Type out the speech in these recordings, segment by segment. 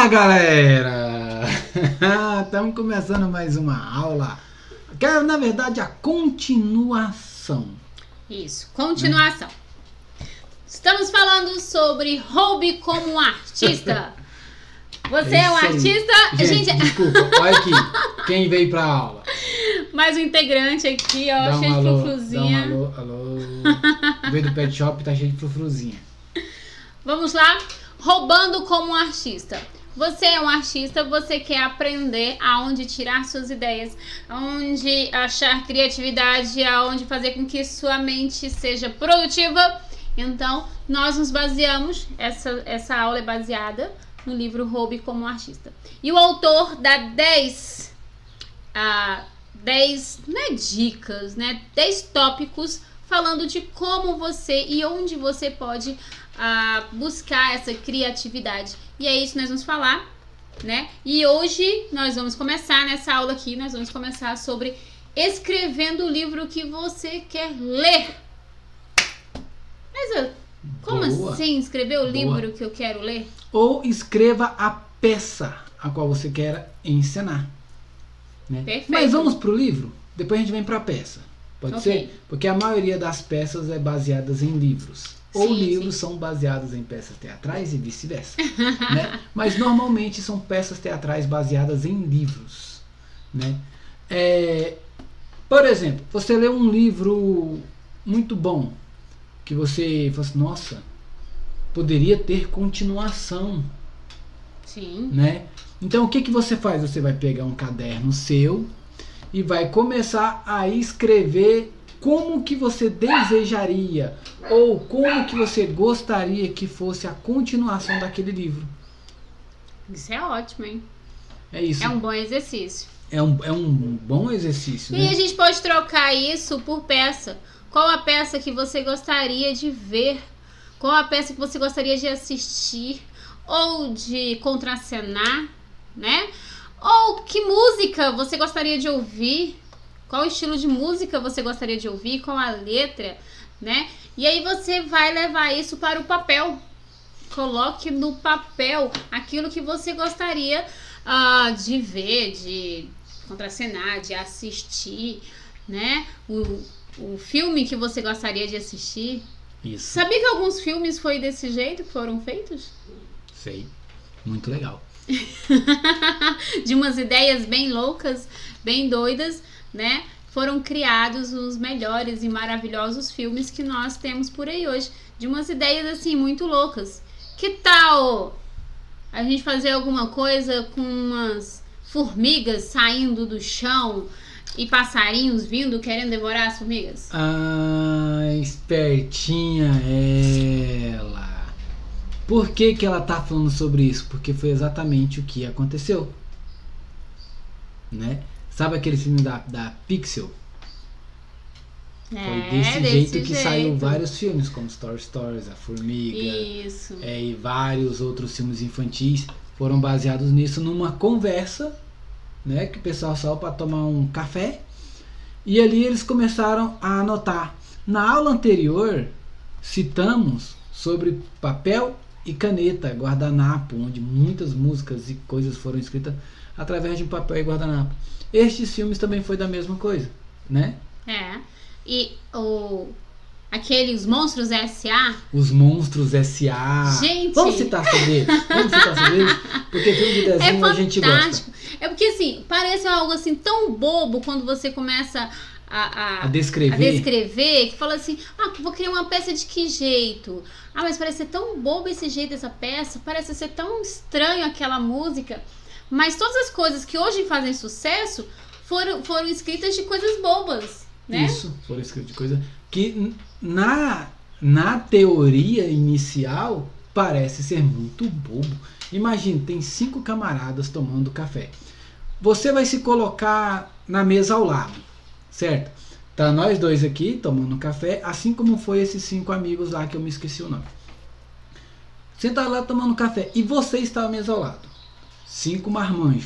Olá, galera! Estamos começando mais uma aula, que é, na verdade, a continuação. Isso, continuação. Estamos falando sobre hobby como artista. Você é um artista? Gente, desculpa, olha aqui, quem veio pra aula? Mais um integrante aqui, ó, cheio de frufruzinha. Alô. Veio do pet shop, tá cheio de frufruzinha. Vamos lá? Roubando como artista. Você é um artista, você quer aprender aonde tirar suas ideias, aonde achar criatividade, aonde fazer com que sua mente seja produtiva. Então, nós nos baseamos, essa aula é baseada no livro Hobby como Artista. E o autor dá 10 dicas, né? 10 tópicos falando de como você e onde você pode buscar essa criatividade. E é isso que nós vamos falar, né? E hoje nós vamos começar nessa aula aqui, nós vamos começar sobre escrevendo o livro que você quer ler. Mas como assim escrever o livro que eu quero ler? Ou escreva a peça a qual você quer ensinar, né? Perfeito. Mas vamos pro livro, depois a gente vem pra peça. Pode Ok. ser? Porque a maioria das peças é baseadas em livros. Ou Sim, livros sim. são baseados em peças teatrais e vice-versa. Né? Mas normalmente são peças teatrais baseadas em livros. Né? Por exemplo, você lê um livro muito bom, que você fala assim, nossa, poderia ter continuação. Sim. Né? Então o que você faz? Você vai pegar um caderno seu e vai começar a escrever como que você desejaria ou como que você gostaria que fosse a continuação daquele livro. Isso é ótimo, hein? É isso. É um bom exercício. É um bom exercício, E né? a gente pode trocar isso por peça. Qual a peça que você gostaria de ver? Qual a peça que você gostaria de assistir? Ou de contracenar, né? Ou que música você gostaria de ouvir? Qual estilo de música você gostaria de ouvir? Qual a letra, né? E aí você vai levar isso para o papel. Coloque no papel aquilo que você gostaria de ver, de contracenar, de assistir, né? O filme que você gostaria de assistir. Isso. Sabia que alguns filmes foi desse jeito que foram feitos? Sei. Muito legal. De umas ideias bem loucas, bem doidas, né? Foram criados os melhores e maravilhosos filmes que nós temos por aí hoje. De umas ideias assim muito loucas. Que tal a gente fazer alguma coisa com umas formigas saindo do chão e passarinhos vindo querendo devorar as formigas? Espertinha ela. Por que ela tá falando sobre isso? Porque foi exatamente o que aconteceu, né? Sabe aquele filme da Pixel? Foi desse jeito que saiu vários filmes, como Stories, A Formiga. Isso. E vários outros filmes infantis foram baseados nisso, numa conversa, né? Que o pessoal saiu para tomar um café. E ali eles começaram a anotar. Na aula anterior, citamos sobre papel e caneta, guardanapo, onde muitas músicas e coisas foram escritas através de papel e guardanapo. Estes filmes também foi da mesma coisa, né? E aqueles Monstros S.A. Os Monstros S.A. Gente! Vamos citar sobre eles? Porque filme de desenho a gente gosta. É porque assim, parece algo assim tão bobo quando você começa a descrever, que fala assim, vou criar uma peça de que jeito? Mas parece ser tão bobo esse jeito dessa peça, parece ser tão estranho aquela música. Mas todas as coisas que hoje fazem sucesso foram escritas de coisas bobas, né? Isso, foram escritas de coisas que na teoria inicial parece ser muito bobo. Imagina, tem 5 camaradas tomando café. Você vai se colocar na mesa ao lado, certo? Tá nós dois aqui tomando café, assim como foi esses 5 amigos lá que eu me esqueci o nome. Você tá lá tomando café e você está à mesa ao lado. 5 marmanjos,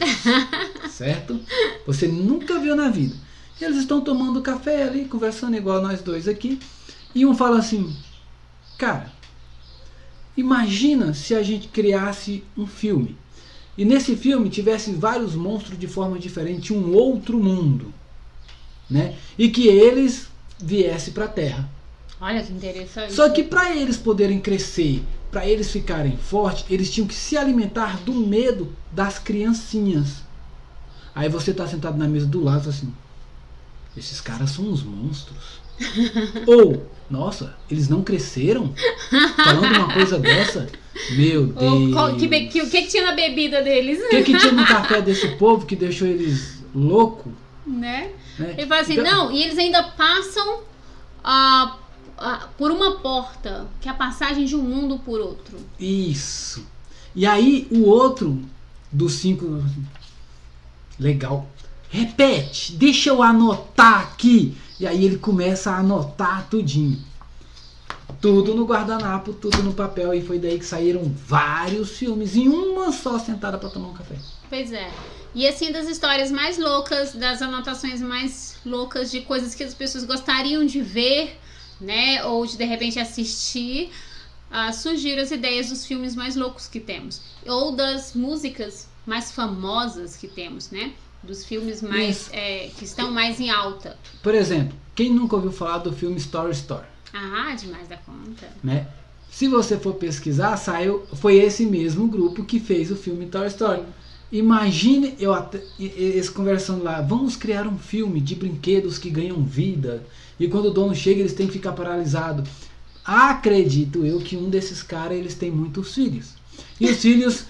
certo? Você nunca viu na vida. Eles estão tomando café ali, conversando igual nós dois aqui. E um fala assim, cara, imagina se a gente criasse um filme e nesse filme tivesse vários monstros de forma diferente, um outro mundo, né? E que eles viessem para a Terra. Olha que interessante. Só que para eles poderem crescer, para eles ficarem fortes, eles tinham que se alimentar do medo das criancinhas. Aí você tá sentado na mesa do lado assim, esses caras são uns monstros. Ou, nossa, eles não cresceram? Falando uma coisa dessa? Meu Deus. O que tinha na bebida deles? O que tinha no café desse povo que deixou eles loucos? Né? Ele fala assim, não, e eles ainda passam por uma porta, que é a passagem de um mundo por outro. Isso. E aí o outro dos 5... Legal. Repete, deixa eu anotar aqui. E aí ele começa a anotar tudinho. Tudo no guardanapo, tudo no papel. E foi daí que saíram vários filmes em uma só sentada para tomar um café. Pois é. E assim, das histórias mais loucas, das anotações mais loucas de coisas que as pessoas gostariam de ver, né? Ou de repente assistir, surgiram as ideias dos filmes mais loucos que temos. Ou das músicas mais famosas que temos, né? Dos filmes mais que estão mais em alta. Por exemplo, quem nunca ouviu falar do filme Story Story? Ah, demais da conta. Né? Se você for pesquisar, foi esse mesmo grupo que fez o filme Toy Story. Imagine eles conversando lá, vamos criar um filme de brinquedos que ganham vida. E quando o dono chega, eles têm que ficar paralisados. Acredito eu que um desses caras, eles têm muitos filhos. E os filhos,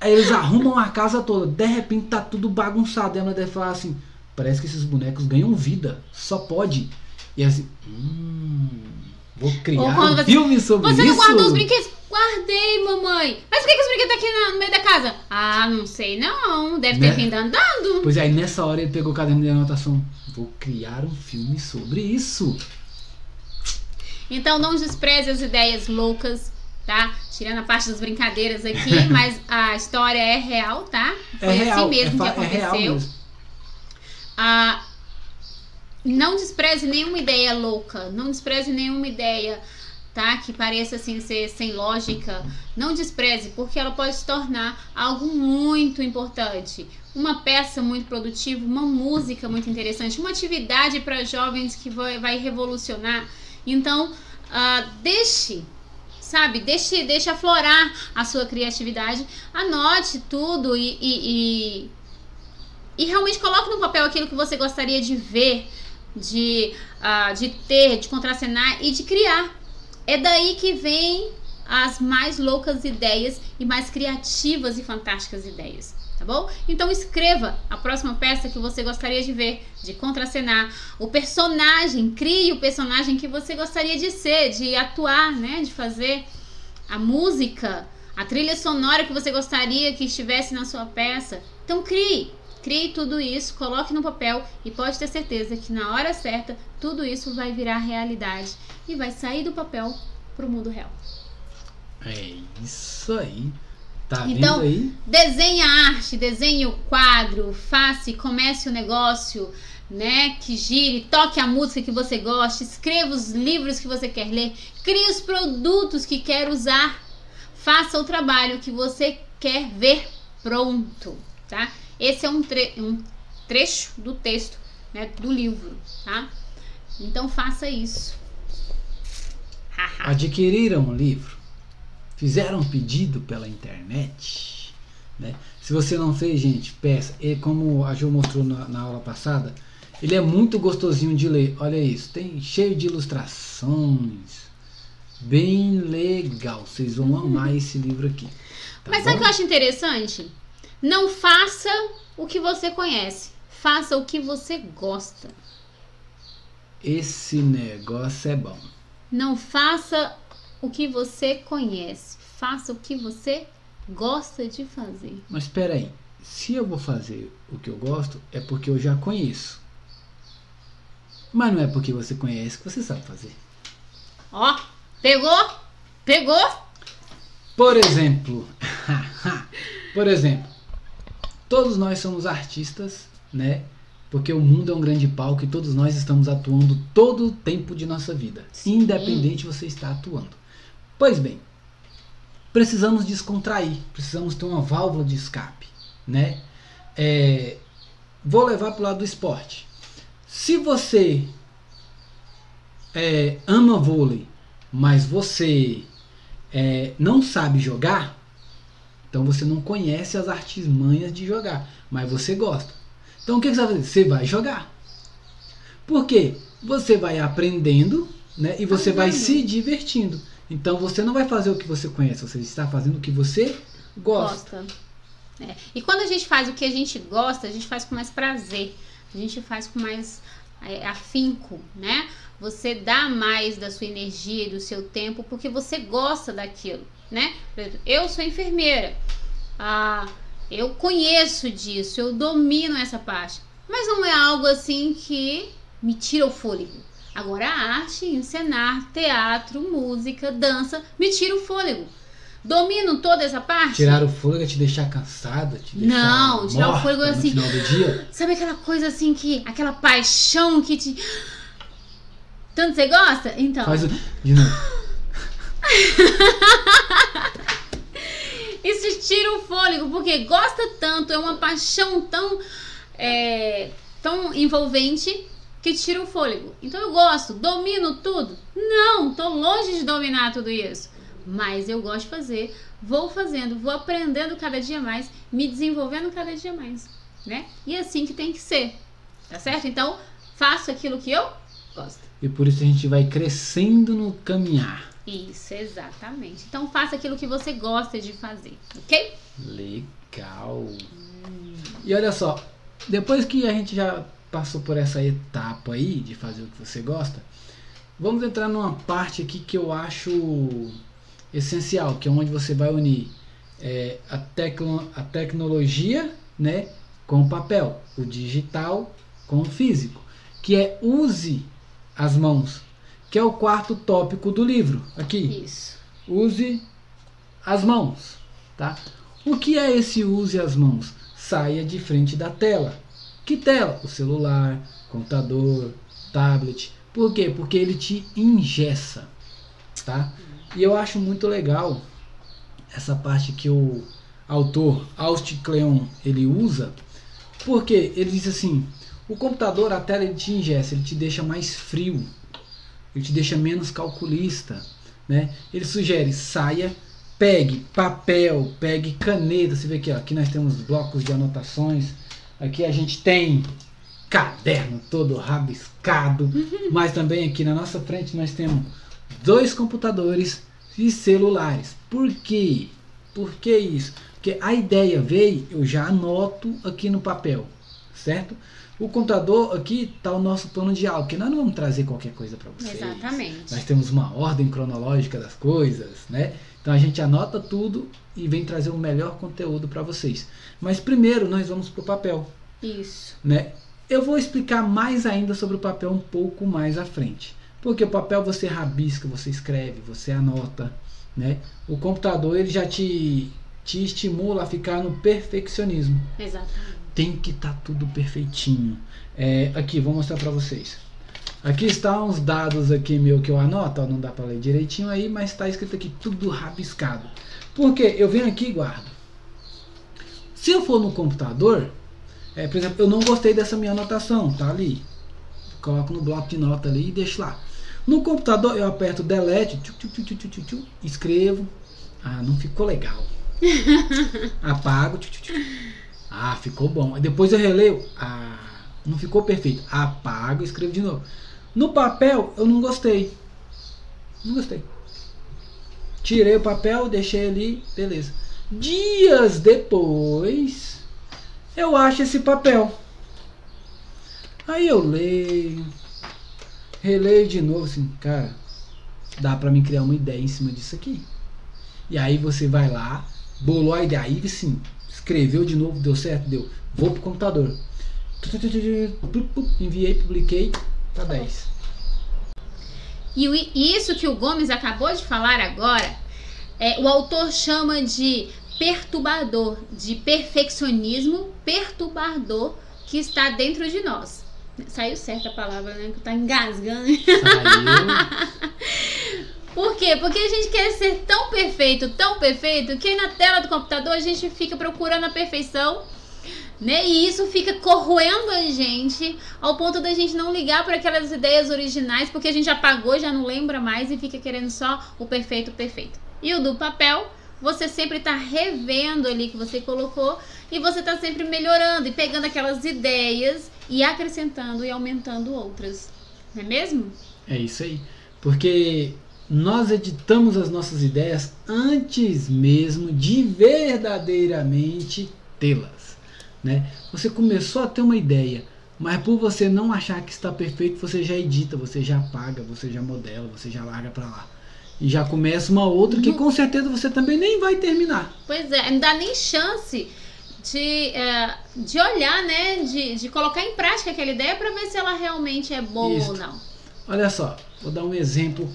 eles arrumam a casa toda. De repente tá tudo bagunçado. E a mulher deve falar assim, parece que esses bonecos ganham vida. Só pode. E assim, vou criar um filme sobre isso. Você não guardou os brinquedos? Guardei, mamãe. Mas por que os brinquedos estão aqui no meio da casa? Ah, não sei não. Deve ter vindo andando. Pois é, aí nessa hora ele pegou o caderno de anotação. Vou criar um filme sobre isso. Então não despreze as ideias loucas, tá? Tirando a parte das brincadeiras aqui, mas a história é real, tá? Foi real, assim mesmo que aconteceu. É real mesmo. Não despreze nenhuma ideia louca, não despreze nenhuma ideia, tá, que pareça assim ser sem lógica. Não despreze, porque ela pode se tornar algo muito importante, uma peça muito produtiva, uma música muito interessante, uma atividade para jovens que vai revolucionar. Então, deixe aflorar a sua criatividade, anote tudo e realmente coloque no papel aquilo que você gostaria de ver, de ter, de contracenar e de criar. É daí que vem as mais loucas ideias e mais criativas e fantásticas ideias, tá bom? Então escreva a próxima peça que você gostaria de ver, de contracenar, o personagem, crie o personagem que você gostaria de ser, de atuar, né, de fazer a música, a trilha sonora que você gostaria que estivesse na sua peça. Então crie tudo isso, coloque no papel e pode ter certeza que na hora certa tudo isso vai virar realidade e vai sair do papel pro mundo real. É isso aí. Tá então, vendo aí? Desenhe a arte, desenhe o quadro, faça e comece o negócio, né, que gire, toque a música que você gosta, escreva os livros que você quer ler, crie os produtos que quer usar, faça o trabalho que você quer ver pronto, tá? Esse é um trecho do texto, né, do livro, tá? Então faça isso. Adquiriram o livro? Fizeram um pedido pela internet? Né? Se você não fez, gente, peça. E como a Jo mostrou na aula passada, ele é muito gostosinho de ler. Olha isso, tem cheio de ilustrações. Bem legal. Vocês vão amar esse livro aqui. Tá Mas bom? sabe o que eu acho interessante? Não faça o que você conhece, faça o que você gosta. Esse negócio é bom. Não faça o que você conhece, faça o que você gosta de fazer. Mas espera aí, se eu vou fazer o que eu gosto, é porque eu já conheço. Mas não é porque você conhece que você sabe fazer. Ó, pegou? Por exemplo, todos nós somos artistas, né? Porque o mundo é um grande palco e todos nós estamos atuando todo o tempo de nossa vida. Sim. Independente você está atuando. Pois bem, precisamos descontrair, precisamos ter uma válvula de escape, né? Vou levar para o lado do esporte. Se você ama vôlei, mas você não sabe jogar, então você não conhece as artimanhas de jogar, mas você gosta. Então o que você vai fazer? Você vai jogar. Por quê? Você vai aprendendo, né? E você vai se divertindo. Então você não vai fazer o que você conhece, você está fazendo o que você gosta. E quando a gente faz o que a gente gosta, a gente faz com mais prazer, a gente faz com mais afinco, né? Você dá mais da sua energia e do seu tempo porque você gosta daquilo, né? Por exemplo, eu sou enfermeira, eu conheço disso, eu domino essa parte, mas não é algo assim que me tira o fôlego. Agora a arte, encenar, teatro, música, dança, me tira o fôlego. Domino toda essa parte? Tirar o fôlego é te deixar cansada? Te deixar não, tirar o fôlego é assim. No final do dia? Sabe aquela coisa assim aquela paixão que te. Tanto você gosta? Então. Faz de novo. Isso te tira o fôlego, porque gosta tanto, é uma paixão tão envolvente que tira o fôlego. Então eu gosto, domino tudo? Não, tô longe de dominar tudo isso. Mas eu gosto de fazer, vou fazendo, vou aprendendo cada dia mais, me desenvolvendo cada dia mais, né? E é assim que tem que ser, tá certo? Então, faço aquilo que eu gosto. E por isso a gente vai crescendo no caminhar. Isso, exatamente. Então, faça aquilo que você gosta de fazer, ok? Legal. E olha só, depois que a gente já passou por essa etapa aí de fazer o que você gosta, vamos entrar numa parte aqui que eu acho essencial, que é onde você vai unir a tecnologia, né, com o papel, o digital com o físico, que é use as mãos, que é o quarto tópico do livro aqui. Isso. Use as mãos, tá? O que é esse use as mãos? Saia de frente da tela. Que tela? O celular, computador, tablet. Por quê? Porque ele te engessa, tá? E eu acho muito legal essa parte que o autor Austin Kleon ele usa, porque ele diz assim: o computador, a tela, ele te engessa, ele te deixa mais frio, ele te deixa menos calculista, né? Ele sugere: saia, pegue papel, pegue caneta. Você vê aqui, ó, aqui nós temos blocos de anotações, aqui a gente tem caderno todo rabiscado, mas também aqui na nossa frente nós temos 2 computadores e celulares. Por quê? Por que isso? Porque a ideia veio, eu já anoto aqui no papel, certo? O computador aqui está o nosso plano de aula, porque nós não vamos trazer qualquer coisa para vocês. Exatamente. Nós temos uma ordem cronológica das coisas, né? Então a gente anota tudo e vem trazer o melhor conteúdo para vocês. Mas primeiro nós vamos para o papel. Isso. Né? Eu vou explicar mais ainda sobre o papel um pouco mais à frente. Porque o papel você rabisca, você escreve, você anota, né? O computador ele já te estimula a ficar no perfeccionismo. Exatamente. Tem que estar tudo perfeitinho. Aqui, vou mostrar para vocês. Aqui estão os dados aqui meu que eu anoto, ó, não dá para ler direitinho aí, mas está escrito aqui tudo rabiscado. Porque eu venho aqui e guardo. Se eu for no computador, por exemplo, eu não gostei dessa minha anotação, tá ali. Coloco no bloco de nota ali e deixo lá. No computador eu aperto delete, escrevo, não ficou legal. Apago, ficou bom. Depois eu releio, não ficou perfeito. Apago e escrevo de novo. No papel eu não gostei. Não gostei. Tirei o papel, deixei ali, beleza. Dias depois eu acho esse papel. Aí eu leio, releio de novo, assim, cara, dá pra mim criar uma ideia em cima disso aqui. E aí você vai lá, bolou a ideia, aí assim, escreveu de novo, deu certo, deu. Vou pro computador. Enviei, publiquei, tá 10. E isso que o Gomes acabou de falar agora, o autor chama de perturbador, de perfeccionismo perturbador que está dentro de nós. Saiu certa a palavra, né? Que tá engasgando. Saiu. Por quê? Porque a gente quer ser tão perfeito, que aí na tela do computador a gente fica procurando a perfeição, né? E isso fica corroendo a gente ao ponto da gente não ligar para aquelas ideias originais, porque a gente já apagou, já não lembra mais e fica querendo só o perfeito. E o do papel, você sempre tá revendo ali que você colocou e você tá sempre melhorando e pegando aquelas ideias e acrescentando e aumentando outras. Não é mesmo? É isso aí. Porque nós editamos as nossas ideias antes mesmo de verdadeiramente tê-las, né? Você começou a ter uma ideia, mas por você não achar que está perfeito, você já edita, você já apaga, você já modela, você já larga pra lá. E já começa uma outra que com certeza você também nem vai terminar. Pois é, não dá nem chance de olhar, né? De colocar em prática aquela ideia para ver se ela realmente é boa ou não. Olha só, vou dar um exemplo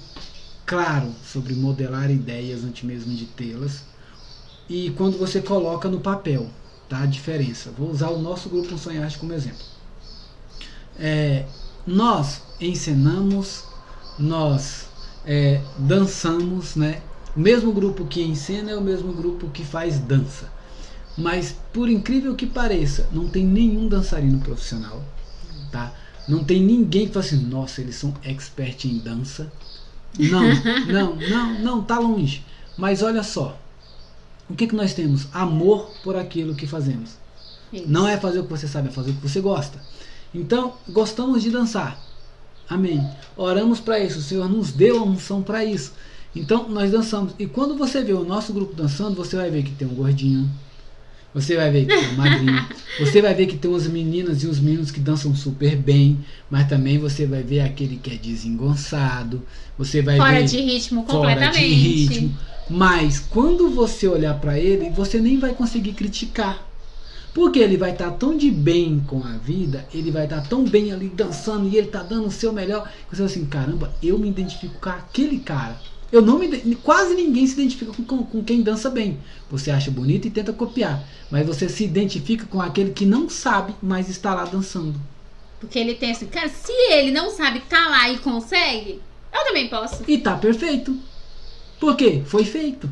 claro sobre modelar ideias antes mesmo de tê-las. E quando você coloca no papel, tá? A diferença. Vou usar o nosso grupo Um Sonhar como exemplo. Nós encenamos, nós dançamos, né? O mesmo grupo que encena é o mesmo grupo que faz dança. Mas por incrível que pareça, não tem nenhum dançarino profissional, tá? Não tem ninguém que fala assim, nossa, eles são expert em dança. Não, tá longe. Mas olha só, o que nós temos? Amor por aquilo que fazemos. Isso. Não é fazer o que você sabe, é fazer o que você gosta. Então, gostamos de dançar. Amém. Oramos para isso. O Senhor nos deu a unção para isso. Então, nós dançamos. E quando você vê o nosso grupo dançando, você vai ver que tem um gordinho. Você vai ver que tem um magrinho. Você vai ver que tem umas meninas e uns meninos que dançam super bem. Mas também você vai ver aquele que é desengonçado. Você vai fora ver de ritmo completamente. Fora de ritmo. Mas quando você olhar para ele, você nem vai conseguir criticar. Porque ele vai estar tão de bem com a vida, ele vai estar tão bem ali dançando e ele está dando o seu melhor. Você vai assim, caramba, eu me identifico com aquele cara. Eu não quase ninguém se identifica com quem dança bem. Você acha bonito e tenta copiar. Mas você se identifica com aquele que não sabe, mas está lá dançando. Porque ele tem assim, cara, se ele não sabe, tá lá e consegue, eu também posso. E tá perfeito. Por quê? Foi feito.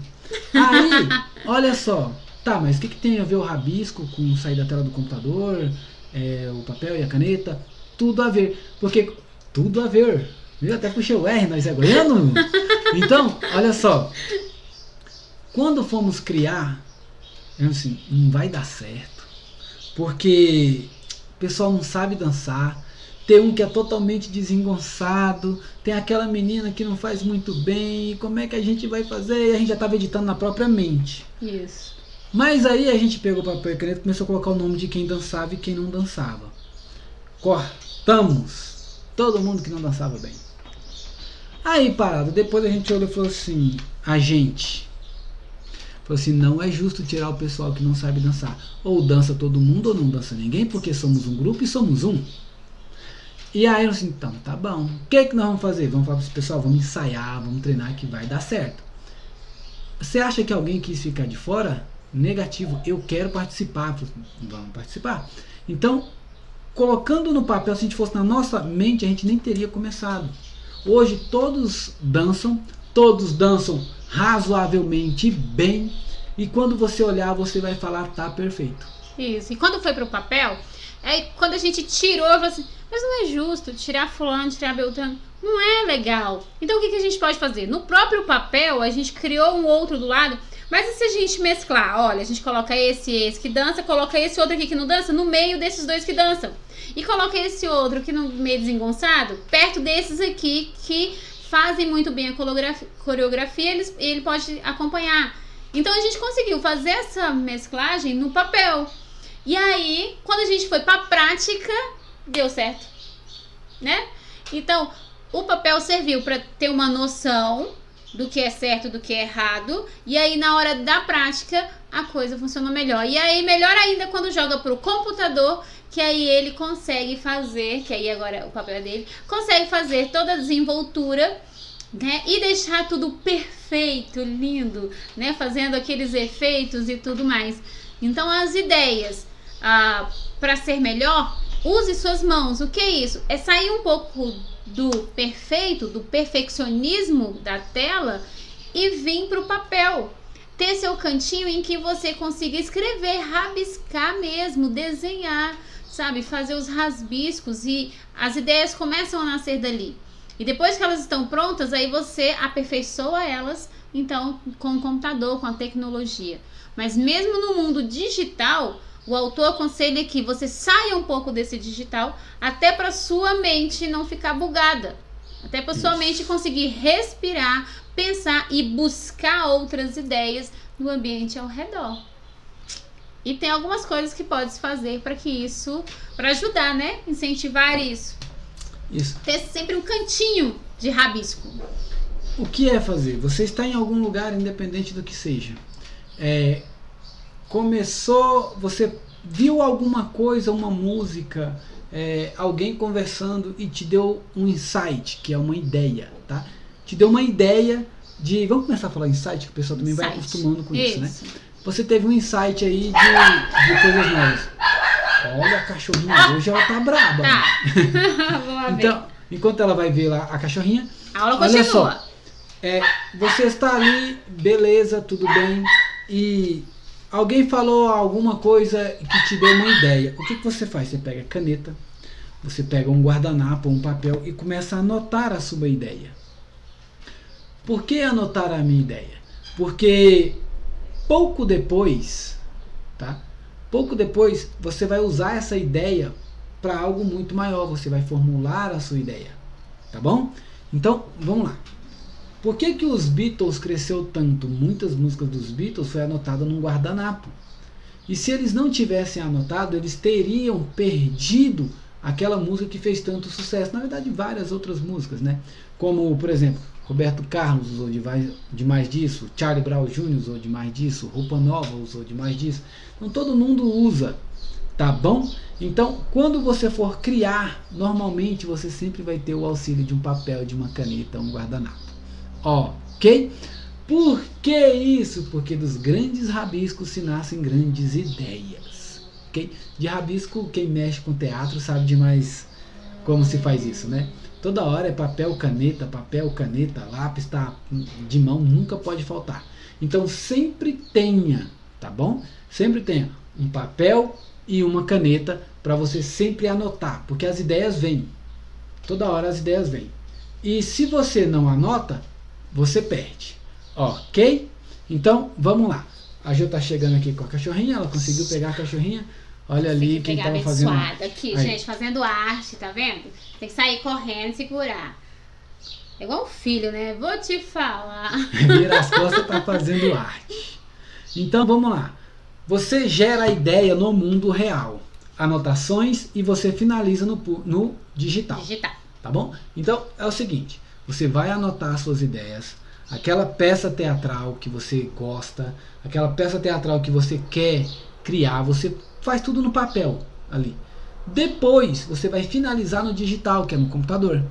Aí, olha só. Tá, mas o que tem a ver o rabisco com sair da tela do computador, o papel e a caneta? Tudo a ver. Porque tudo a ver. Eu até puxei o R, nós é goiano. Então, olha só. Quando fomos criar, assim, não vai dar certo. Porque o pessoal não sabe dançar. Tem um que é totalmente desengonçado. Tem aquela menina que não faz muito bem. Como é que a gente vai fazer? E a gente já estava editando na própria mente. Isso. Mas aí a gente pegou papel e caneta e começou a colocar o nome de quem dançava e quem não dançava. Cortamos todo mundo que não dançava bem. Aí parado, depois a gente olhou e falou assim, falou assim, não é justo tirar o pessoal que não sabe dançar. Ou dança todo mundo ou não dança ninguém, porque somos um grupo e somos um. E aí eu assim, então tá bom. O que nós vamos fazer? Vamos falar para esse pessoal, vamos ensaiar, vamos treinar que vai dar certo. Você acha que alguém quis ficar de fora? Negativo, eu quero participar. Vamos participar. Então, colocando no papel, se a gente fosse na nossa mente, a gente nem teria começado. Hoje todos dançam razoavelmente bem, e quando você olhar, você vai falar, tá perfeito. Isso, e quando foi pro papel, quando a gente tirou, eu falei assim, mas não é justo tirar fulano, tirar Beltrano, não é legal. Então o que a gente pode fazer? No próprio papel, a gente criou um outro do lado. Mas e se a gente mesclar? Olha, a gente coloca esse que dança, coloca esse outro aqui que não dança no meio desses dois que dançam. E coloca esse outro que no meio desengonçado, perto desses aqui que fazem muito bem a coreografia, ele pode acompanhar. Então a gente conseguiu fazer essa mesclagem no papel. E aí, quando a gente foi pra prática, deu certo, né? Então, o papel serviu para ter uma noção do que é certo, do que é errado, e aí na hora da prática a coisa funciona melhor. E aí melhor ainda quando joga pro computador, que aí ele consegue fazer, que aí agora o papel é dele, consegue fazer toda a desenvoltura, né, e deixar tudo perfeito, lindo, né, fazendo aqueles efeitos e tudo mais. Então as ideias, para ser melhor, use suas mãos. O que é isso? É sair um pouco do perfeito, do perfeccionismo da tela e vir para o papel. Ter seu cantinho em que você consiga escrever, rabiscar mesmo, desenhar, sabe? Fazer os rabiscos e as ideias começam a nascer dali. E depois que elas estão prontas, aí você aperfeiçoa elas, então, com o computador, com a tecnologia. Mas mesmo no mundo digital, o autor aconselha que você saia um pouco desse digital, até para sua mente não ficar bugada. Até para sua mente conseguir respirar, pensar e buscar outras ideias no ambiente ao redor. E tem algumas coisas que pode fazer para que isso, para ajudar, né? Incentivar isso. Ter sempre um cantinho de rabisco. O que é fazer? Você está em algum lugar, independente do que seja. Você viu alguma coisa, uma música, alguém conversando e te deu um insight, que é uma ideia, tá? Te deu uma ideia de... Vamos começar a falar insight, que o pessoal também vai acostumando com isso, né? Você teve um insight aí de coisas novas. Olha, a cachorrinha hoje ela tá braba. Tá. Então, enquanto ela vai ver lá a cachorrinha... A aula continua. Só, você está ali, beleza, tudo bem, e alguém falou alguma coisa que te deu uma ideia. O que você faz? Você pega caneta, você pega um guardanapo, um papel e começa a anotar a sua ideia. Por que anotar a minha ideia? Porque pouco depois, tá? Pouco depois você vai usar essa ideia para algo muito maior. Você vai formular a sua ideia, tá bom? Então, vamos lá. Por que os Beatles cresceu tanto? Muitas músicas dos Beatles foi anotada num guardanapo. E se eles não tivessem anotado, eles teriam perdido aquela música que fez tanto sucesso. Na verdade, várias outras músicas, né? Como, por exemplo, Roberto Carlos usou demais disso, Charlie Brown Jr. usou demais disso, Roupa Nova usou demais disso. Então todo mundo usa, tá bom? Então quando você for criar, normalmente você sempre vai ter o auxílio de um papel, de uma caneta, um guardanapo. Ok? Por que isso? Porque dos grandes rabiscos se nascem grandes ideias. Ok? De rabisco, quem mexe com teatro sabe demais como se faz isso, né? Toda hora é papel, caneta, lápis, tá de mão, nunca pode faltar. Então sempre tenha, tá bom? Sempre tenha um papel e uma caneta para você sempre anotar, porque as ideias vêm. Toda hora as ideias vêm. E se você não anota, você perde. Ok? Então vamos lá. A Jo tá chegando aqui com a cachorrinha, ela conseguiu pegar a cachorrinha. Olha ali quem tava fazendo. Aqui, gente, fazendo arte, tá vendo? Tem que sair correndo e segurar. É igual um filho, né? Vou te falar. Vira as costas, tá fazendo arte. Então vamos lá. Você gera a ideia no mundo real. Anotações e você finaliza no digital. Tá bom? Então é o seguinte. Você vai anotar suas ideias. Aquela peça teatral que você gosta. Aquela peça teatral que você quer criar. Você faz tudo no papel ali. Depois você vai finalizar no digital, que é no computador.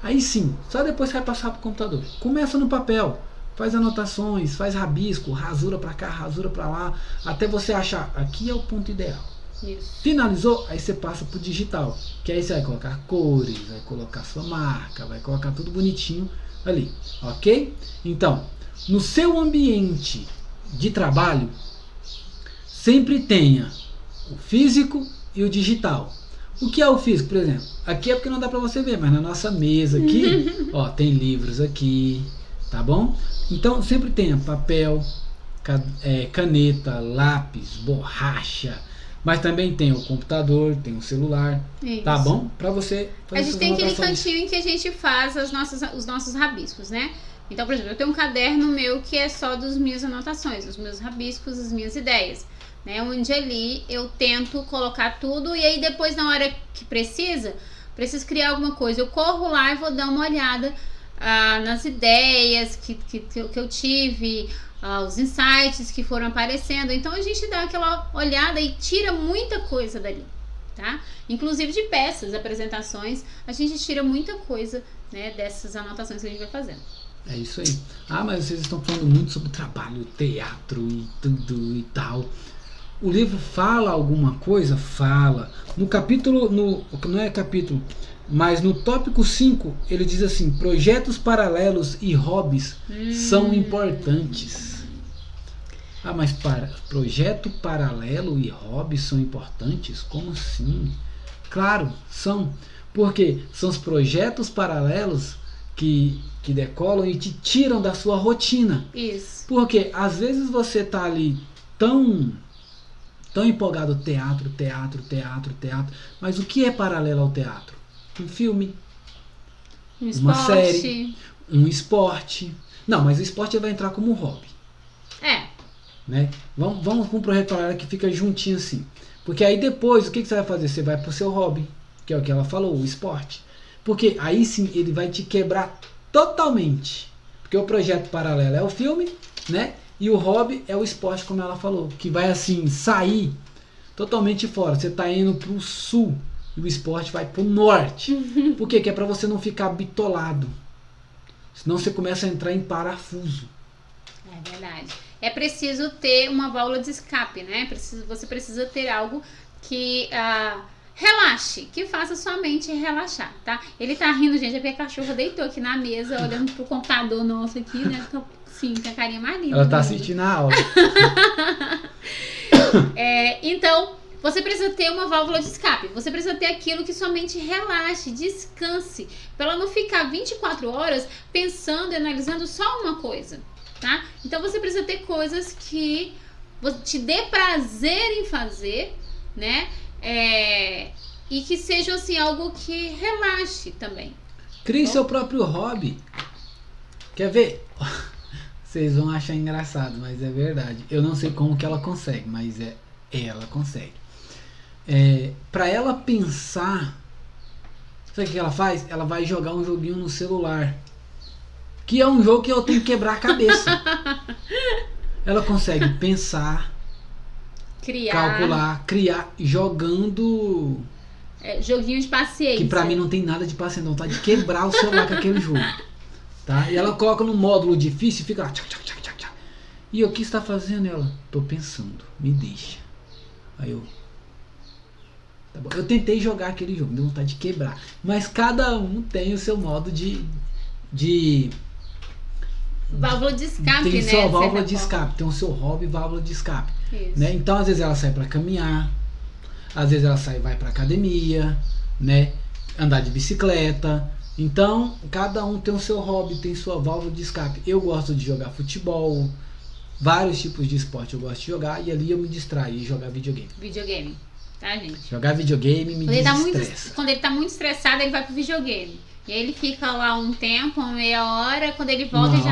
Aí sim, só depois você vai passar para o computador. Começa no papel, faz anotações, faz rabisco, rasura para cá, rasura para lá, até você achar, aqui é o ponto ideal. Isso. Finalizou, aí você passa para o digital, que aí você vai colocar cores, vai colocar sua marca, vai colocar tudo bonitinho ali, ok? Então, no seu ambiente de trabalho, sempre tenha o físico e o digital. O que é o físico, por exemplo? Aqui é porque não dá para você ver, mas na nossa mesa aqui, ó, tem livros aqui, tá bom? Então sempre tenha papel, caneta, lápis, borracha, mas também tem o computador, tem o celular, isso. Tá bom? Para você fazer a gente tem aquele cantinho em que a gente faz os nossos rabiscos, né? Então, por exemplo, eu tenho um caderno meu que é só das minhas anotações, os meus rabiscos, as minhas ideias. Né, onde ali eu tento colocar tudo e aí depois na hora que preciso criar alguma coisa, eu corro lá e vou dar uma olhada nas ideias que eu tive, os insights que foram aparecendo. Então a gente dá aquela olhada e tira muita coisa dali, tá? Inclusive de peças, apresentações, a gente tira muita coisa, né, dessas anotações que a gente vai fazendo. É isso aí. Mas vocês estão falando muito sobre trabalho, teatro e tudo e tal. o livro fala alguma coisa? Fala. No capítulo, não é capítulo, mas no tópico 5, ele diz assim: projetos paralelos e hobbies são importantes. Ah, mas projeto paralelo e hobbies são importantes? Como assim? Claro, são. Porque são os projetos paralelos que decolam e te tiram da sua rotina. Isso. Porque às vezes você tá ali tão empolgado, teatro, mas o que é paralelo ao teatro? Um filme, uma série, um esporte. Não, mas o esporte vai entrar como hobby. Né? Vamos para um projeto paralelo que fica juntinho assim. Porque aí depois, o que você vai fazer? Você vai pro seu hobby, que é o que ela falou, o esporte. Porque aí sim ele vai te quebrar totalmente. Porque o projeto paralelo é o filme, né? E o hobby é o esporte, como ela falou, que vai assim sair totalmente fora. Você está indo para o sul e o esporte vai para o norte. Por quê? Que é para você não ficar bitolado. Senão você começa a entrar em parafuso. É verdade. É preciso ter uma válvula de escape, né? Você precisa ter algo que relaxe, que faça sua mente relaxar, tá? Ele tá rindo, gente, é porque a cachorra deitou aqui na mesa, olhando pro computador nosso aqui, né? Sim, com a carinha mais linda. Ela tá assistindo a aula. Então, você precisa ter uma válvula de escape. Você precisa ter aquilo que sua mente relaxe, descanse, para ela não ficar 24 horas pensando e analisando só uma coisa, tá? Então, você precisa ter coisas que te dê prazer em fazer, né? E que sejam assim algo que relaxe também. Crie seu próprio hobby. Quer ver? Vocês vão achar engraçado, mas é verdade. Eu não sei como que ela consegue, mas ela consegue. Para ela pensar, sabe o que ela faz? Ela vai jogar um joguinho no celular, que é um jogo que eu tenho que quebrar a cabeça. Ela consegue pensar, calcular, criar, jogando. Joguinho de paciência. Que pra mim não tem nada de paciência, não, tá de quebrar o celular com aquele jogo. Tá? E ela coloca no módulo difícil e fica lá. Tchac, tchac, tchac, tchac, tchac. E o que está fazendo ela? Tô pensando, me deixa. Aí eu. Tá bom. Eu tentei jogar aquele jogo, deu vontade de quebrar. Mas cada um tem o seu modo de válvula de escape, tem né? sua válvula de escape, tem o seu hobby, válvula de escape. Né? Então às vezes ela sai para caminhar, às vezes ela vai para academia, né? Andar de bicicleta. Então cada um tem o seu hobby, tem sua válvula de escape. Eu gosto de jogar futebol, vários tipos de esporte eu gosto de jogar, e ali eu me distraio e jogar videogame. Tá, gente? Jogar videogame me desestressa. Quando ele tá muito estressado, ele vai pro videogame. E aí ele fica lá um tempo, uma meia hora, quando ele volta ele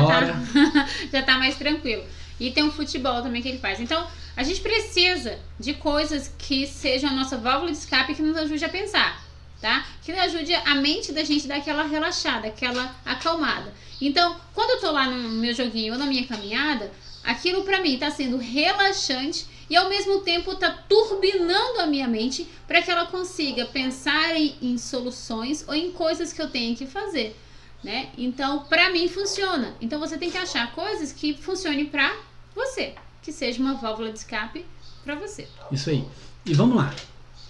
já tá mais tranquilo. E tem um futebol também que ele faz. Então, a gente precisa de coisas que sejam a nossa válvula de escape, que nos ajude a pensar, tá? Que ajude a mente da gente a dar aquela relaxada, aquela acalmada. Então, quando eu tô lá no meu joguinho ou na minha caminhada, aquilo pra mim tá sendo relaxante e ao mesmo tempo tá turbinando a minha mente para que ela consiga pensar em soluções ou em coisas que eu tenho que fazer, né? Então, pra mim funciona. Então, você tem que achar coisas que funcionem pra você, que seja uma válvula de escape pra você. Isso aí. E vamos lá.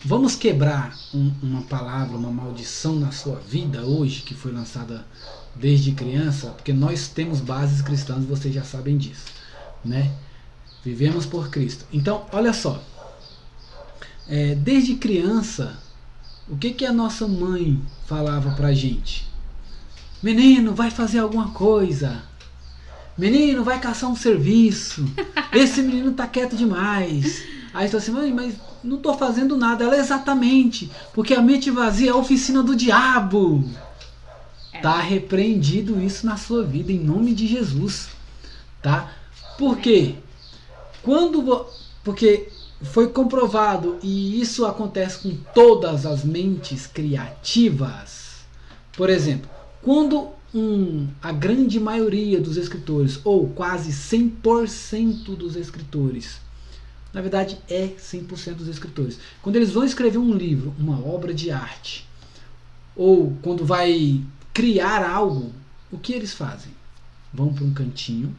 Vamos quebrar uma palavra, uma maldição na sua vida hoje, que foi lançada desde criança, porque nós temos bases cristãs, vocês já sabem disso, né? Vivemos por Cristo. Então, olha só. Desde criança, o que a nossa mãe falava pra gente? Menino, vai fazer alguma coisa. Menino, vai caçar um serviço. Esse menino tá quieto demais. Aí você assim, mãe, mas não tô fazendo nada. Ela, exatamente, porque a mente vazia é a oficina do diabo. Tá repreendido isso na sua vida, em nome de Jesus. Tá? Por quê? Porque foi comprovado, e isso acontece com todas as mentes criativas. Por exemplo, quando a grande maioria dos escritores, ou quase 100% dos escritores, na verdade é 100% dos escritores, quando eles vão escrever um livro, uma obra de arte, ou quando vai criar algo, o que eles fazem? Vão para um cantinho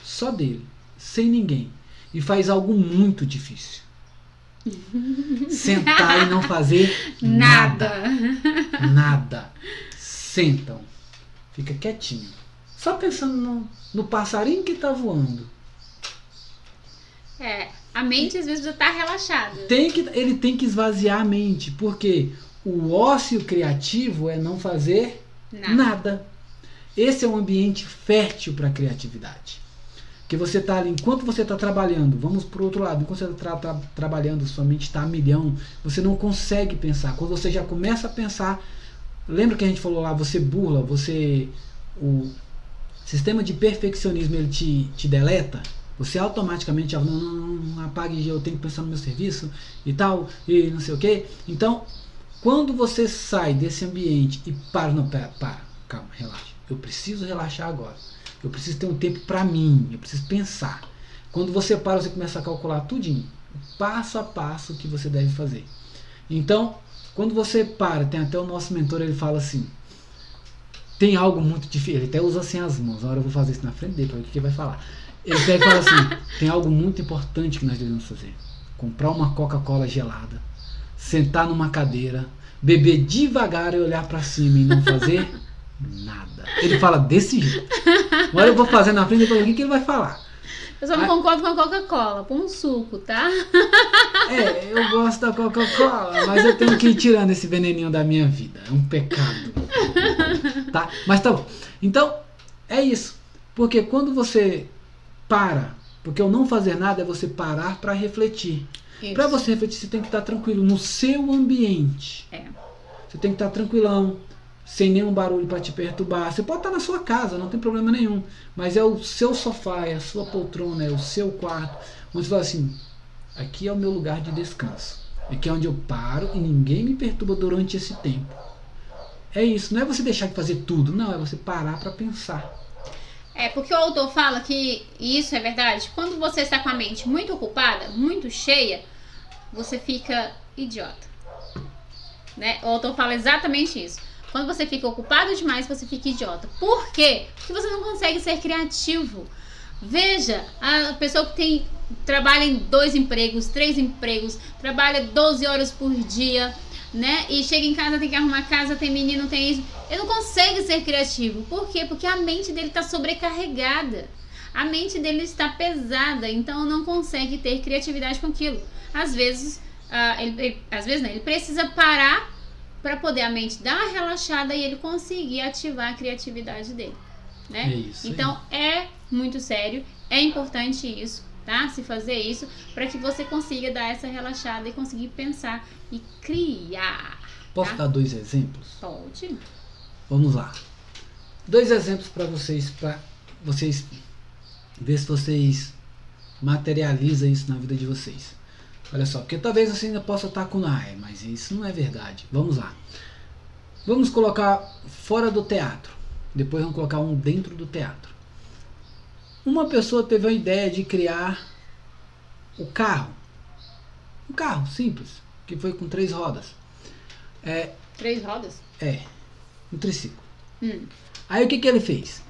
só dele, sem ninguém, e faz algo muito difícil. Sentar e não fazer nada. Nada. Sentam. Fica quietinho. Só pensando no passarinho que está voando. A mente às vezes já está relaxada. Ele tem que esvaziar a mente, porque o ócio criativo é não fazer nada. Esse é um ambiente fértil para a criatividade. Que você está ali, enquanto você está trabalhando, vamos para o outro lado, enquanto você está trabalhando, sua mente está a milhão, você não consegue pensar. Quando você já começa a pensar, lembra que a gente falou lá, você burla, o sistema de perfeccionismo ele te deleta, você automaticamente não apague, eu tenho que pensar no meu serviço e tal, e não sei o que. Então, quando você sai desse ambiente e calma, relaxa, eu preciso relaxar agora. Eu preciso ter um tempo para mim, eu preciso pensar. Quando você para, você começa a calcular tudinho, passo a passo que você deve fazer. Então, quando você para, tem até o nosso mentor, ele fala assim, tem algo muito difícil, ele até usa assim as mãos, agora eu vou fazer isso na frente dele, para ver o que ele vai falar. Ele pega e fala assim, tem algo muito importante que nós devemos fazer. Comprar uma Coca-Cola gelada, sentar numa cadeira, beber devagar e olhar para cima e não fazer nada. Ele fala desse jeito. Agora eu vou fazer na frente e ver o que ele vai falar. Eu só não concordo com a Coca-Cola, põe um suco, tá? Eu gosto da Coca-Cola, mas eu tenho que ir tirando esse veneninho da minha vida. É um pecado. Tá? Mas tá bom. Então, é isso. Porque quando você para, porque o não fazer nada é você parar para refletir. Para você refletir, você tem que estar tranquilo no seu ambiente. Você tem que estar tranquilão, sem nenhum barulho para te perturbar. Você pode estar na sua casa, não tem problema nenhum, mas é o seu sofá, é a sua poltrona, é o seu quarto, onde você fala assim, aqui é o meu lugar de descanso, aqui é onde eu paro e ninguém me perturba durante esse tempo. É isso, não é você deixar de fazer tudo, não, é você parar para pensar. Porque o autor fala que, e isso é verdade, quando você está com a mente muito ocupada, muito cheia, você fica idiota, né? O autor fala exatamente isso. Quando você fica ocupado demais, você fica idiota. Por quê? Porque você não consegue ser criativo. Veja, a pessoa que trabalha em 2 empregos, 3 empregos, trabalha 12 horas por dia, né? E chega em casa, tem que arrumar casa, tem menino, tem isso. Ele não consegue ser criativo. Por quê? Porque a mente dele está sobrecarregada. A mente dele está pesada, então não consegue ter criatividade com aquilo. Às vezes, ele precisa parar para poder a mente dar uma relaxada e ele conseguir ativar a criatividade dele, né? Então é muito sério, é importante isso, tá? Se fazer isso para que você consiga dar essa relaxada e conseguir pensar e criar. Posso dar 2 exemplos? Pode. Vamos lá. 2 exemplos para vocês ver se vocês materializam isso na vida de vocês. Olha só, porque talvez você ainda possa estar com mas isso não é verdade. Vamos lá. Vamos colocar fora do teatro. Depois vamos colocar um dentro do teatro. Uma pessoa teve a ideia de criar o carro. Um carro simples, que foi com 3 rodas. 3 rodas? Um triciclo. Aí o que ele fez?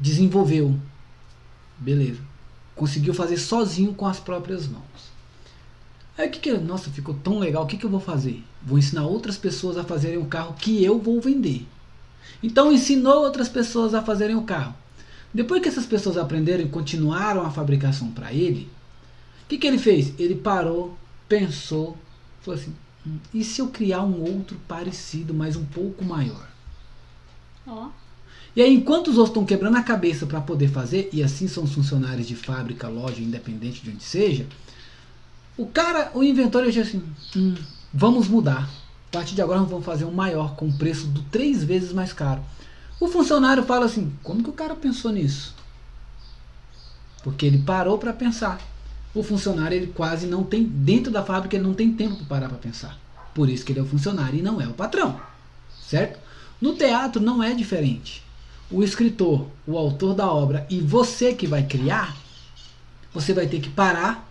Desenvolveu. Beleza. Conseguiu fazer sozinho com as próprias mãos. Aí nossa, ficou tão legal, o que eu vou fazer? Vou ensinar outras pessoas a fazerem o carro que eu vou vender. Então ensinou outras pessoas a fazerem o carro. Depois que essas pessoas aprenderam e continuaram a fabricação para ele, o que ele fez? Ele parou, pensou, falou assim, e se eu criar um outro parecido, mas um pouco maior? E aí, enquanto os outros estão quebrando a cabeça para poder fazer, e assim são os funcionários de fábrica, loja, independente de onde seja, o inventor ele disse assim, vamos mudar. A partir de agora nós vamos fazer um maior, com preço do 3 vezes mais caro. O funcionário fala assim, como que o cara pensou nisso? Porque ele parou para pensar. O funcionário ele quase não tem, dentro da fábrica ele não tem tempo para parar para pensar. Por isso que ele é o funcionário e não é o patrão. Certo? No teatro não é diferente. O escritor, o autor da obra e você que vai criar, você vai ter que parar,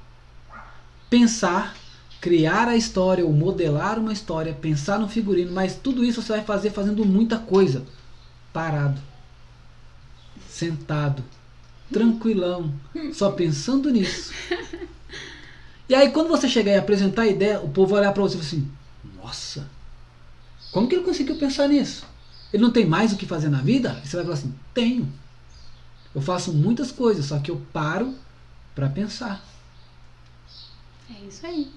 pensar, criar a história ou modelar uma história, pensar no figurino, mas tudo isso você vai fazer fazendo muita coisa. Parado. Sentado. tranquilão, só pensando nisso. E aí quando você chegar e apresentar a ideia, o povo vai olhar pra você e falar assim, nossa, como que ele conseguiu pensar nisso? Ele não tem mais o que fazer na vida? E você vai falar assim, tenho. Eu faço muitas coisas, só que eu paro pra pensar. É isso aí.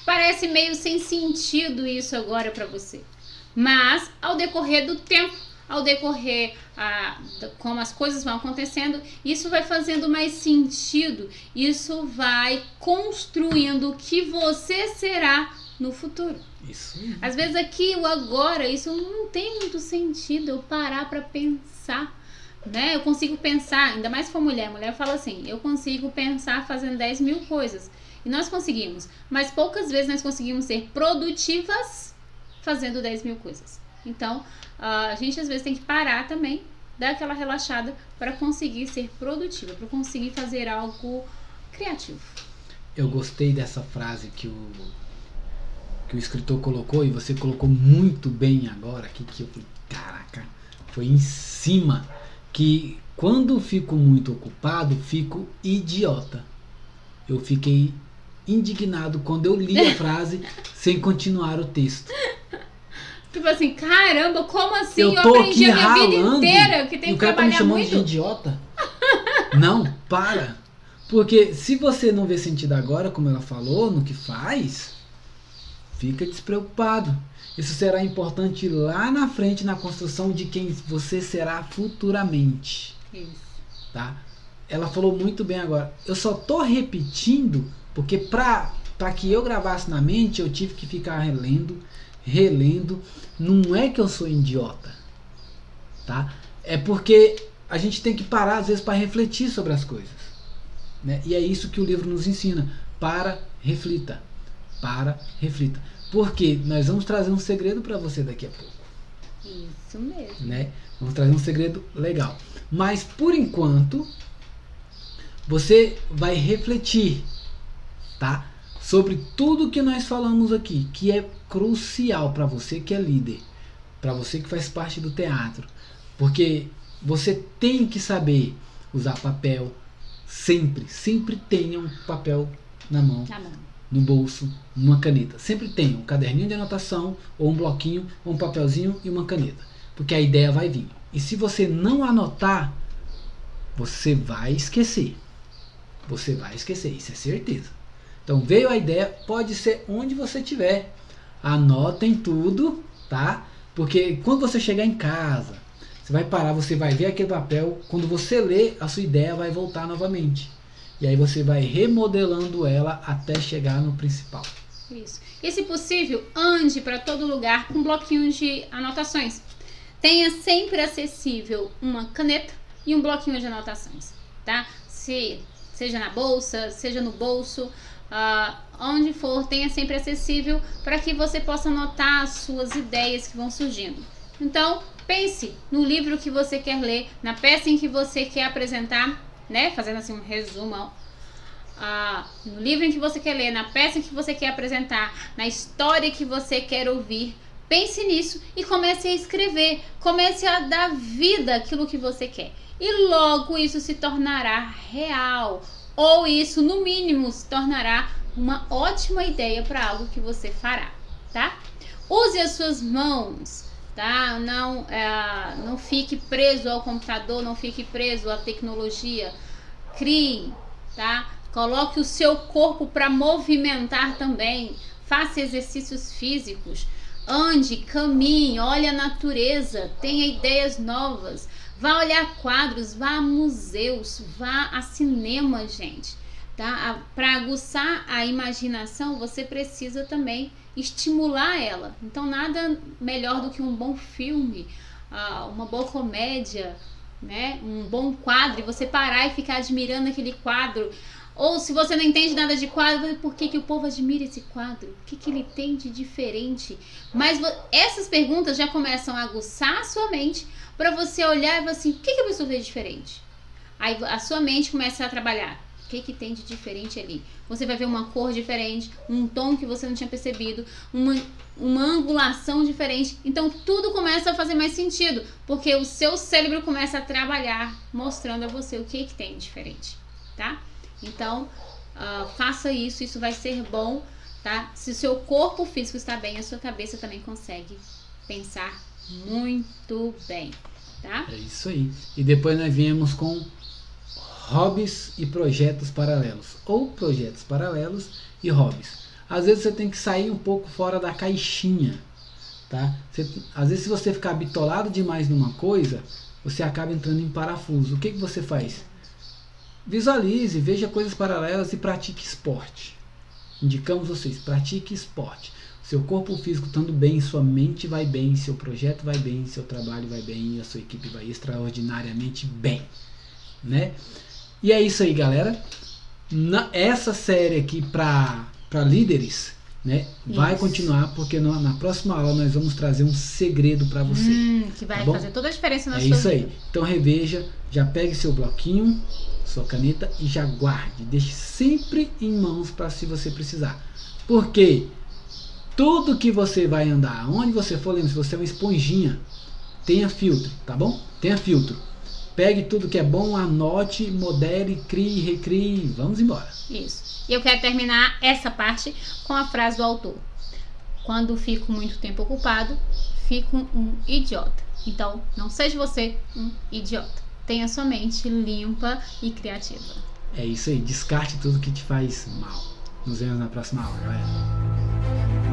Parece meio sem sentido isso agora pra você. Mas, ao decorrer do tempo, ao decorrer como as coisas vão acontecendo, isso vai fazendo mais sentido. Isso vai construindo o que você será no futuro. Isso. Às vezes aqui, o agora, isso não tem muito sentido. Eu parar pra pensar. Né? Eu consigo pensar, ainda mais se for mulher. Mulher fala assim, eu consigo pensar fazendo 10 mil coisas. E nós conseguimos, mas poucas vezes nós conseguimos ser produtivas fazendo 10 mil coisas. Então, a gente às vezes tem que parar também, dar aquela relaxada para conseguir ser produtiva, para conseguir fazer algo criativo. Eu gostei dessa frase que o escritor colocou, e você colocou muito bem agora, que eu falei, caraca, foi em cima, que quando fico muito ocupado, fico idiota. Eu fiquei indignado quando eu li a frase sem continuar o texto. Tipo assim, caramba, como assim? Eu Eu aprendi a minha vida inteira que tem que trabalhar muito. E o cara tá me chamando de idiota? Não, para. Porque se você não vê sentido agora, como ela falou, no que faz, fica despreocupado. Isso será importante lá na frente, na construção de quem você será futuramente. Isso. Tá? Ela falou muito bem agora. Eu só tô repetindo porque pra que eu gravasse na mente, eu tive que ficar relendo. Não é que eu sou idiota, tá? É porque a gente tem que parar às vezes para refletir sobre as coisas, né? E é isso que o livro nos ensina. Reflita. Porque nós vamos trazer um segredo para você daqui a pouco. Isso mesmo. Né? Vamos trazer um segredo legal. Mas por enquanto, você vai refletir, tá? Sobre tudo que nós falamos aqui, que é crucial para você que é líder, para você que faz parte do teatro, porque você tem que saber usar papel, sempre tenha um papel na mão, no bolso, uma caneta, sempre tenha um caderninho de anotação, ou um bloquinho, ou um papelzinho e uma caneta, porque a ideia vai vir, e se você não anotar, você vai esquecer, isso é certeza. Então veio a ideia, pode ser onde você estiver, anotem tudo, tá? Porque quando você chegar em casa, você vai parar, você vai ver aquele papel, quando você ler, a sua ideia vai voltar novamente. E aí você vai remodelando ela até chegar no principal. Isso. E se possível, ande para todo lugar com bloquinhos de anotações. Tenha sempre acessível uma caneta e um bloquinho de anotações, tá? Seja na bolsa, seja no bolso, onde for, tenha sempre acessível para que você possa anotar as suas ideias que vão surgindo. Então, pense no livro que você quer ler, na peça em que você quer apresentar, né? Fazendo assim um resumo, no livro em que você quer ler, na peça em que você quer apresentar, na história que você quer ouvir. Pense nisso e comece a escrever, comece a dar vida àquilo que você quer. E logo isso se tornará real. Ou isso, no mínimo, se tornará uma ótima ideia para algo que você fará, tá? Use as suas mãos, tá? Não fique preso ao computador, não fique preso à tecnologia. Crie, tá? Coloque o seu corpo para movimentar também. Faça exercícios físicos. Ande, caminhe, olhe a natureza, tenha ideias novas. Vá olhar quadros, vá a museus, vá a cinema, gente, tá? Para aguçar a imaginação, você precisa também estimular ela. Então, nada melhor do que um bom filme, uma boa comédia, né? Um bom quadro, e você parar e ficar admirando aquele quadro. Ou se você não entende nada de quadro, por que o povo admira esse quadro? O que ele tem de diferente? Mas essas perguntas já começam a aguçar a sua mente para você olhar e falar assim, o que a pessoa vê diferente? Aí a sua mente começa a trabalhar. que tem de diferente ali? Você vai ver uma cor diferente, um tom que você não tinha percebido, uma angulação diferente. Então tudo começa a fazer mais sentido, porque o seu cérebro começa a trabalhar, mostrando a você o que tem de diferente, tá? Então faça isso, isso vai ser bom, tá? Se o seu corpo físico está bem, a sua cabeça também consegue pensar muito bem, tá? É isso aí. E depois nós viemos com hobbies e projetos paralelos, ou projetos paralelos e hobbies. Às vezes você tem que sair um pouco fora da caixinha, tá? Às vezes se você ficar bitolado demais numa coisa, você acaba entrando em parafuso. O que você faz? Visualize, veja coisas paralelas e pratique esporte. Indicamos vocês, pratique esporte. Seu corpo físico estando bem, sua mente vai bem, seu projeto vai bem, seu trabalho vai bem e a sua equipe vai extraordinariamente bem, né? E é isso aí, galera. Essa série aqui para líderes, né, vai continuar, porque na próxima aula nós vamos trazer um segredo para você. Que vai fazer toda a diferença na sua vida. É isso aí. Então reveja, já pegue seu bloquinho, sua caneta e já guarde. Deixe sempre em mãos para se você precisar. Porque tudo que você vai andar, onde você for, lembre, se você é uma esponjinha, tenha filtro, tá bom? Tenha filtro. Pegue tudo que é bom, anote, modele, crie, recrie, vamos embora. Isso. E eu quero terminar essa parte com a frase do autor. Quando fico muito tempo ocupado, fico um idiota. Então, não seja você um idiota. Tenha sua mente limpa e criativa. É isso aí. Descarte tudo que te faz mal. Nos vemos na próxima aula, galera.